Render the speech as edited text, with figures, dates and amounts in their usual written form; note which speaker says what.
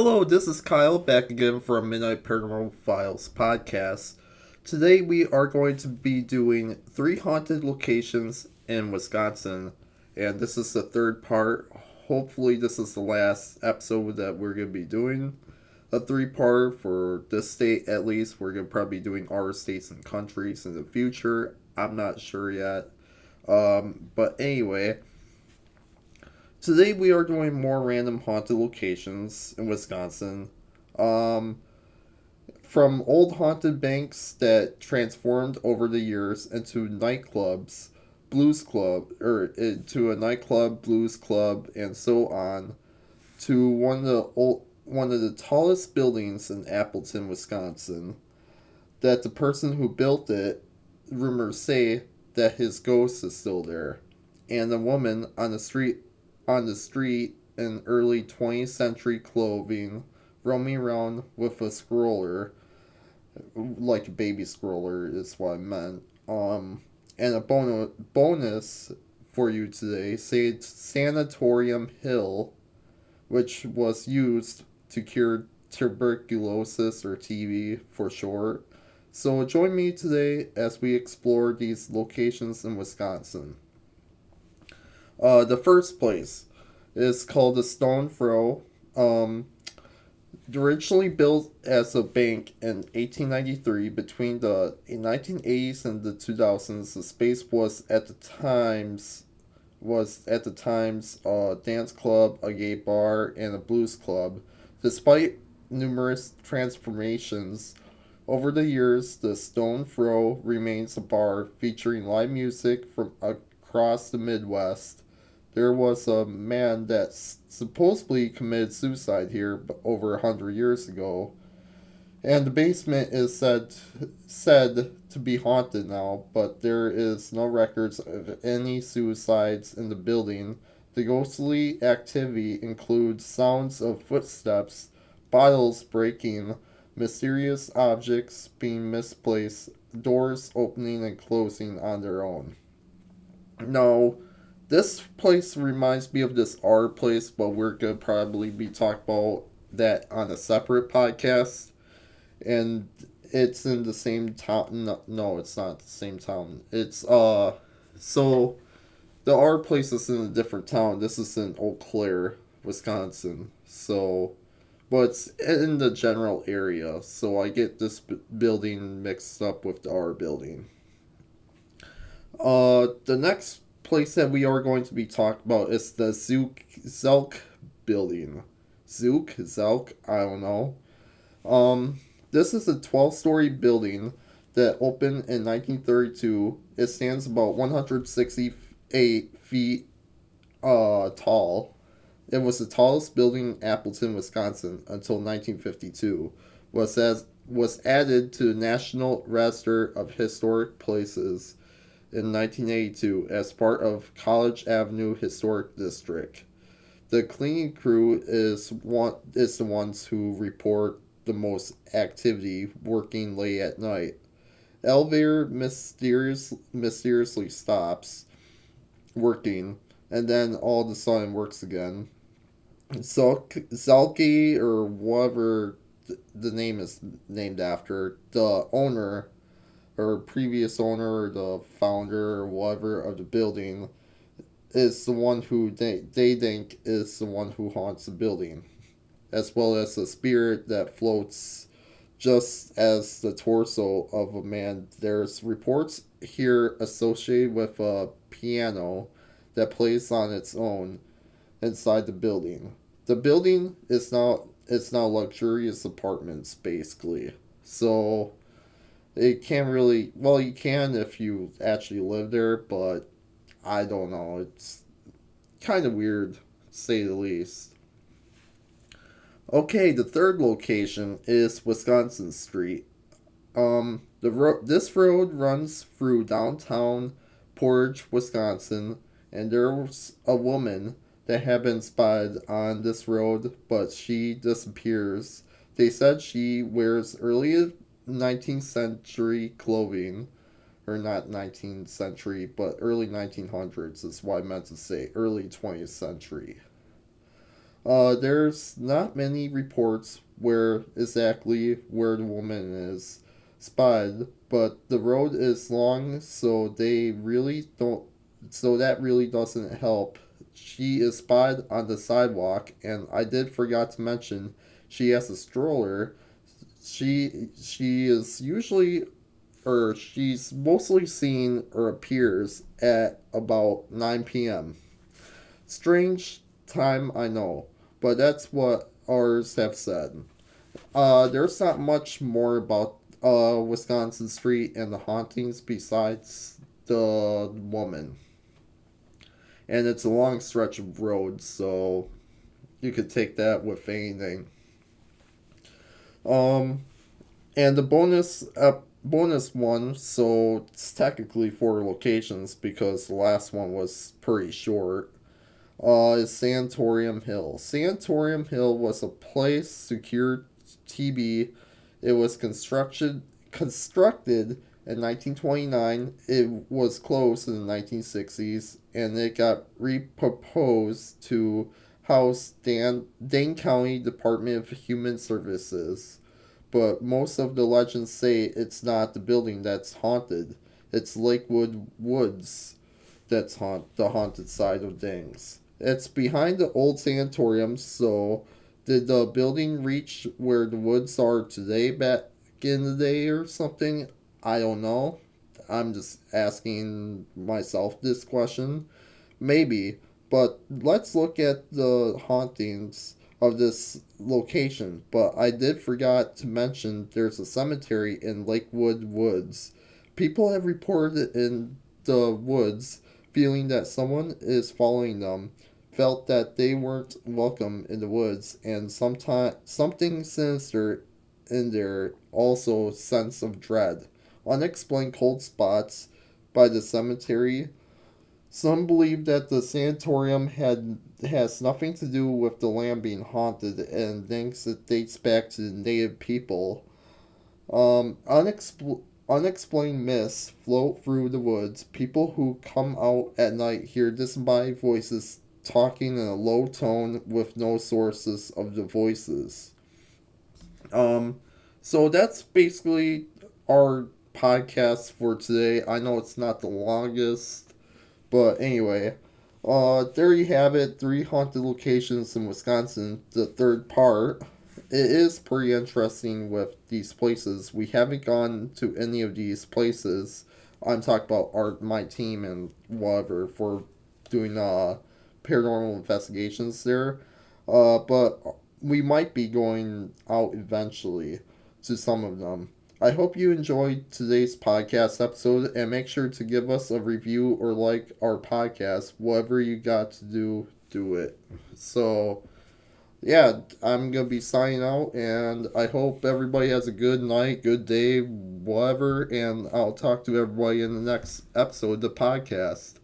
Speaker 1: Hello, this is Kyle back again for a Midnight Paranormal Files podcast. Today we are going to be doing 3 haunted locations in Wisconsin, and this is the third part. Hopefully, this is the last episode that we're going to be doing. A 3-part for this state at least. We're going to probably be doing our states and countries in the future. I'm not sure yet. But anyway, today we are doing more random haunted locations in Wisconsin. Um, from old haunted banks that transformed over the years into nightclubs, blues club, or into a nightclub, blues club, and so on, to one of the tallest buildings in Appleton, Wisconsin. That the person who built it, rumors say that his ghost is still there, and a woman on the street in early 20th century clothing, roaming around with a scroller, like a baby scroller is what I meant. And a bonus for you today, say Sanatorium Hill, which was used to cure tuberculosis or TB for short. So join me today as we explore these locations in Wisconsin. The first place is called the Stone Throw. Originally built as a bank in 1893, between the 1980s and the 2000s, the space was at the times a dance club, a gay bar, and a blues club. Despite numerous transformations over the years, the Stone Throw remains a bar featuring live music from across the Midwest. There was a man that supposedly committed suicide here over 100 years ago, and the basement is said to be haunted now, but there is no records of any suicides in the building. The ghostly activity includes sounds of footsteps, bottles breaking, mysterious objects being misplaced, doors opening and closing on their own. Now, this place reminds me of this art place, but we're gonna probably be talking about that on a separate podcast. And it's in the same town. No, it's not the same town. So the art place is in a different town. This is in Eau Claire, Wisconsin. So, but it's in the general area. So I get this building mixed up with the art building. The next place that we are going to be talking about is the Zelk building. Zelk, I don't know. This is a 12-story building that opened in 1932. It stands about 168 feet tall. It was the tallest building in Appleton, Wisconsin until 1952. Was added to the National Register of Historic Places in 1982 as part of College Avenue Historic District. The cleaning crew is the ones who report the most activity working late at night. Elevator mysteriously stops working, and then all of a sudden works again. Zalki, or whatever the name is named after, the owner, or previous owner, or the founder, or whatever of the building, is the one who they think is the one who haunts the building, as well as a spirit that floats just as the torso of a man. There's reports here associated with a piano that plays on its own inside the building. The building is now luxurious apartments basically. So it can't really, well, you can if you actually live there, but I don't know. It's kind of weird, to say the least. Okay, the third location is Wisconsin Street. This road runs through downtown Portage, Wisconsin, and there's a woman that had been spotted on this road, but she disappears. They said she wears early 19th century clothing, or not 19th century, but early 1900s is what I meant to say, early 20th century. There's not many reports where exactly where the woman is spotted, but the road is long, so they really don't. So that really doesn't help. She is spotted on the sidewalk, and I did forgot to mention she has a stroller. She is usually, or she's mostly seen or appears at about 9 p.m. Strange time, I know, but that's what ours have said. There's not much more about Wisconsin Street and the hauntings besides the woman. And it's a long stretch of road, so you could take that with anything. Um, and the bonus one, so it's technically four locations because the last one was pretty short. Is Sanatorium Hill. Sanatorium Hill was a place secured TB. It was constructed in 1929. It was closed in the 1960s, and it got reproposed to house Dane County Department of Human Services. But most of the legends say it's not the building that's haunted. It's Lakewood Woods that's the haunted side of things. It's behind the old sanatorium, so did the building reach where the woods are today back in the day or something? I don't know. I'm just asking myself this question. Maybe, but let's look at the hauntings of this location. But I did forgot to mention there's a cemetery in Lakewood Woods. People have reported in the woods feeling that someone is following them, felt that they weren't welcome in the woods, and sometimes something sinister in there, also sense of dread. Unexplained cold spots by the cemetery. Some believe that the sanatorium has nothing to do with the land being haunted and thinks it dates back to the native people. Unexplained myths float through the woods. People who come out at night hear disembodied voices talking in a low tone with no sources of the voices. Um, so that's basically our podcast for today. I know it's not the longest, but anyway, there you have it. Three haunted locations in Wisconsin. The third part. It is pretty interesting with these places. We haven't gone to any of these places. I'm talking about my team and whatever for doing paranormal investigations there. But we might be going out eventually to some of them. I hope you enjoyed today's podcast episode and make sure to give us a review or like our podcast. Whatever you got to do, do it. So, yeah, I'm going to be signing out and I hope everybody has a good night, good day, whatever. And I'll talk to everybody in the next episode of the podcast.